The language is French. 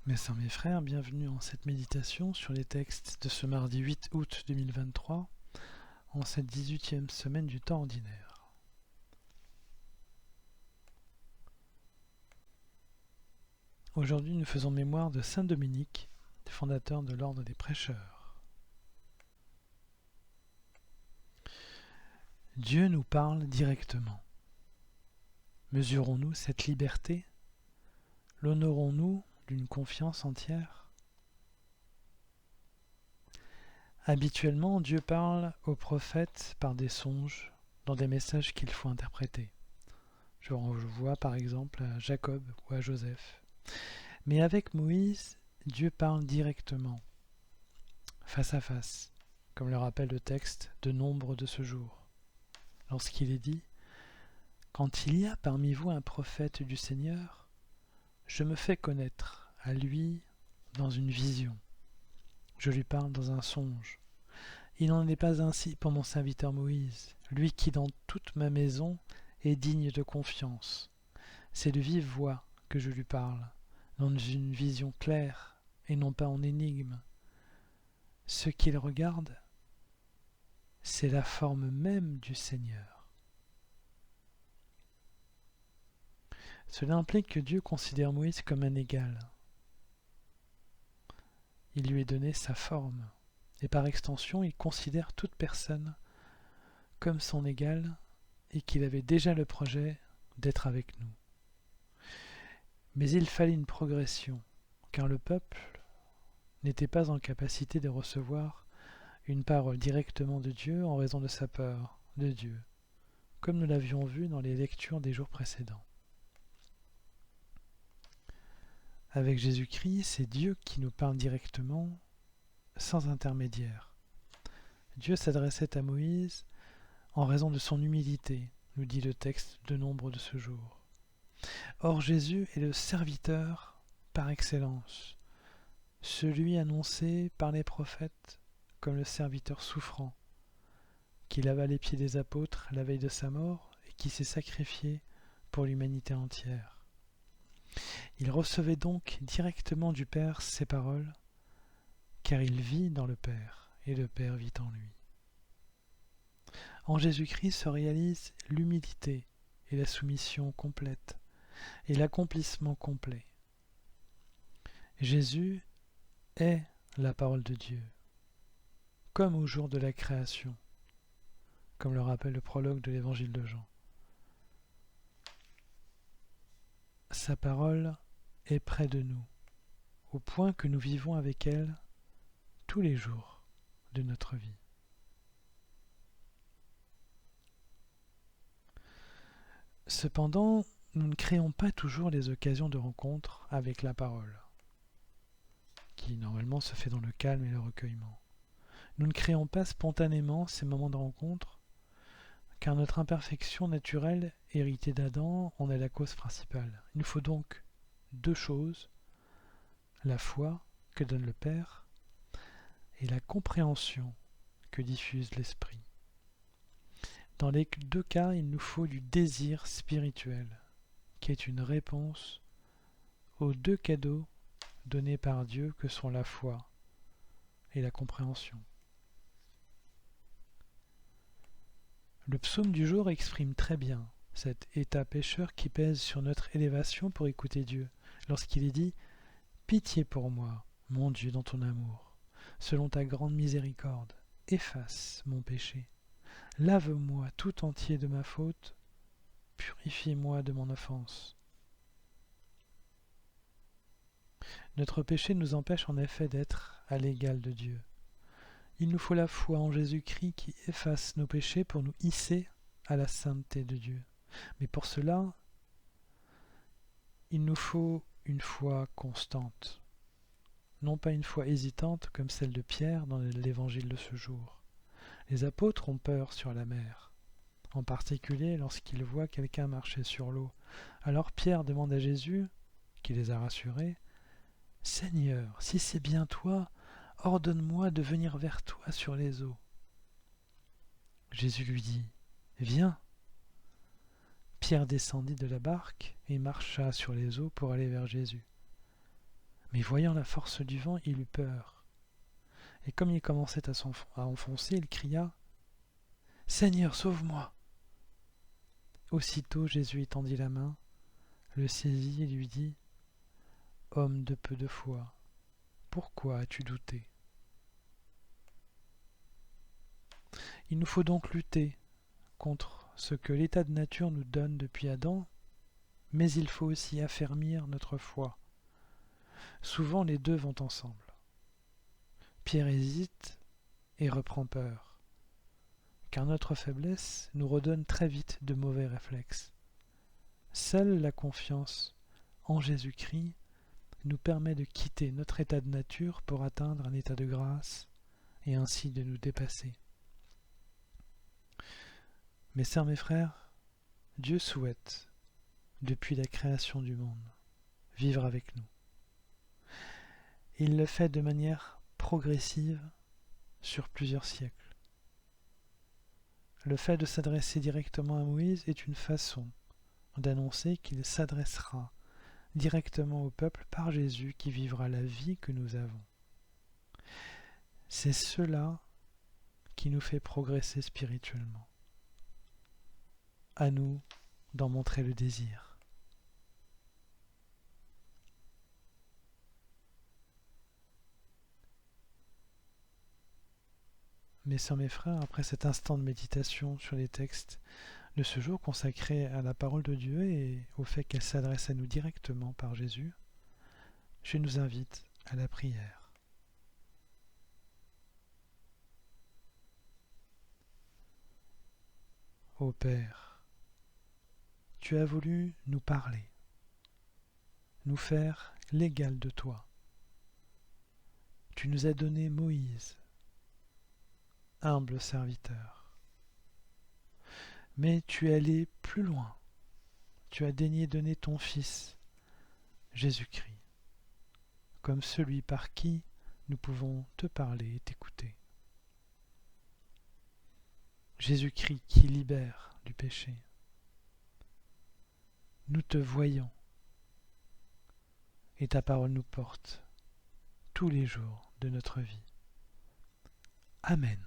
Mes sœurs, mes frères, bienvenue en cette méditation sur les textes de ce mardi 8 août 2023, en cette 18e semaine du temps ordinaire. Aujourd'hui, nous faisons mémoire de Saint Dominique, fondateur de l'ordre des prêcheurs. Dieu nous parle directement. Mesurons-nous cette liberté? L'honorons-nous d'une confiance entière? Habituellement, Dieu parle aux prophètes par des songes, dans des messages qu'il faut interpréter. Je renvoie par exemple à Jacob ou à Joseph. Mais avec Moïse, Dieu parle directement, face à face, comme le rappelle le texte de Nombre de ce jour, lorsqu'il est dit « Quand il y a parmi vous un prophète du Seigneur, je me fais connaître à lui dans une vision. Je lui parle dans un songe. Il n'en est pas ainsi pour mon serviteur Moïse, lui qui dans toute ma maison est digne de confiance. C'est de vive voix que je lui parle, dans une vision claire et non pas en énigme. Ce qu'il regarde, c'est la forme même du Seigneur. » Cela implique que Dieu considère Moïse comme un égal. Il lui est donné sa forme, et par extension, il considère toute personne comme son égal et qu'il avait déjà le projet d'être avec nous. Mais il fallait une progression, car le peuple n'était pas en capacité de recevoir une parole directement de Dieu en raison de sa peur de Dieu, comme nous l'avions vu dans les lectures des jours précédents. Avec Jésus-Christ, c'est Dieu qui nous parle directement, sans intermédiaire. Dieu s'adressait à Moïse en raison de son humilité, nous dit le texte de Nombre de ce jour. Or Jésus est le serviteur par excellence, celui annoncé par les prophètes comme le serviteur souffrant, qui lava les pieds des apôtres la veille de sa mort et qui s'est sacrifié pour l'humanité entière. Il recevait donc directement du Père ses paroles, car il vit dans le Père et le Père vit en lui. En Jésus-Christ se réalise l'humilité et la soumission complète et l'accomplissement complet. Jésus est la parole de Dieu, comme au jour de la création, comme le rappelle le prologue de l'évangile de Jean. Sa parole est près de nous, au point que nous vivons avec elle tous les jours de notre vie. Cependant, nous ne créons pas toujours les occasions de rencontre avec la parole, qui normalement se fait dans le calme et le recueillement. Nous ne créons pas spontanément ces moments de rencontre, car notre imperfection naturelle, héritée d'Adam, en est la cause principale. Il nous faut donc deux choses, la foi que donne le Père et la compréhension que diffuse l'Esprit. Dans les deux cas, il nous faut du désir spirituel, qui est une réponse aux deux cadeaux donnés par Dieu que sont la foi et la compréhension. Le psaume du jour exprime très bien cet état pécheur qui pèse sur notre élévation pour écouter Dieu, lorsqu'il est dit « Pitié pour moi, mon Dieu, dans ton amour, selon ta grande miséricorde, efface mon péché. Lave-moi tout entier de ma faute, purifie-moi de mon offense. » Notre péché nous empêche en effet d'être à l'égal de Dieu. Il nous faut la foi en Jésus-Christ qui efface nos péchés pour nous hisser à la sainteté de Dieu. Mais pour cela, il nous faut une foi constante, non pas une foi hésitante comme celle de Pierre dans l'évangile de ce jour. Les apôtres ont peur sur la mer, en particulier lorsqu'ils voient quelqu'un marcher sur l'eau. Alors Pierre demande à Jésus, qui les a rassurés, « Seigneur, si c'est bien toi, ordonne-moi de venir vers toi sur les eaux. » Jésus lui dit, « Viens. » Pierre descendit de la barque et marcha sur les eaux pour aller vers Jésus. Mais voyant la force du vent, il eut peur. Et comme il commençait à enfoncer, il cria « Seigneur, sauve-moi » Aussitôt Jésus étendit la main, le saisit et lui dit « Homme de peu de foi, pourquoi as-tu douté ?» Il nous faut donc lutter contre ce que l'état de nature nous donne depuis Adam, mais il faut aussi affermir notre foi. Souvent les deux vont ensemble. Pierre hésite et reprend peur, car notre faiblesse nous redonne très vite de mauvais réflexes. Seule la confiance en Jésus-Christ nous permet de quitter notre état de nature pour atteindre un état de grâce et ainsi de nous dépasser. Mes sœurs, mes frères, Dieu souhaite, depuis la création du monde, vivre avec nous. Il le fait de manière progressive sur plusieurs siècles. Le fait de s'adresser directement à Moïse est une façon d'annoncer qu'il s'adressera directement au peuple par Jésus qui vivra la vie que nous avons. C'est cela qui nous fait progresser spirituellement. À nous d'en montrer le désir. Mes sœurs, mes frères, après cet instant de méditation sur les textes de ce jour consacré à la parole de Dieu et au fait qu'elle s'adresse à nous directement par Jésus, je nous invite à la prière. Ô Père, tu as voulu nous parler, nous faire l'égal de toi. Tu nous as donné Moïse, humble serviteur. Mais tu es allé plus loin. Tu as daigné donner ton Fils, Jésus-Christ, comme celui par qui nous pouvons te parler et t'écouter. Jésus-Christ qui libère du péché. Nous te voyons et ta parole nous porte tous les jours de notre vie. Amen.